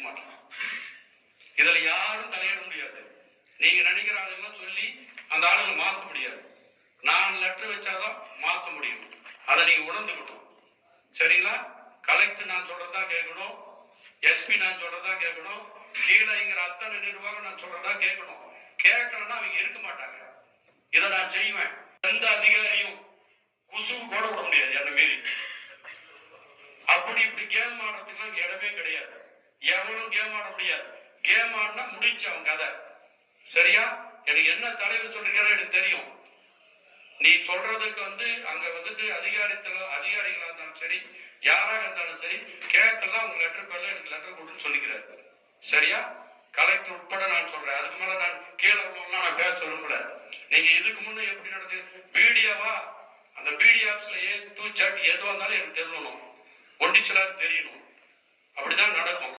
மாட்டான். இதுல யாரும் தலையிட முடியாது. நீங்க நினைக்கிற ஆளுங்கெல்லாம் சொல்லி அந்த ஆளுங்களை மாற்ற முடியாது. நான் லெட்டர் வச்சாதான் மாற்ற முடியும். அதை நீங்க உணர்ந்துக்கணும். சரிங்களா? கலெக்டர் நான் சொல்றதா கேட்கணும், எஸ்பி நான் சொல்றதா கேட்கணும், கீழே இங்கிற அத்தனை நிர்வாகம் நான் சொல்றதா கேட்கணும். கேட்கலன்னா அவங்க இருக்க மாட்டாங்க. இதை நான் செய்வேன். எந்த அதிகாரியும் குசுவு கூட விட முடியாது என்ன மீறி. அப்படி இப்படி கேம் ஆடுறதுக்கு இடமே கிடையாது. எவனும் கேம் ஆட முடியாது. கேம் ஆடினா முடிஞ்சு அவன் கதை. சரியா? எனக்கு என்ன தலைவர் சொல்லிருக்காரு எனக்கு தெரியும். நீ சொல்றதுக்கு அங்க அதிகாரிகளா இருந்தாலும் சரி, யாராக இருந்தாலும் சரி, கேட்கலாம் உங்க லெட்டர் பேர்ல எனக்கு லெட்டர் கொடுன்னு சொல்லிக்கிறாரு. சரியா? கலெக்டர் உட்பட நான் சொல்றேன். அதுக்கு மேல நான் கீழே உள்ளவங்களாம் நான் பேச விரும்பல. நீங்க இதுக்கு முன்னே எப்படி நடந்து பிடிஓவா அந்த பிடி ஆப்ஸ்ல A to Z எதுவாக இருந்தாலும் எனக்கு தெரியணும், ஒண்டிச்சலாக தெரியணும். அப்படிதான் நடக்கும்.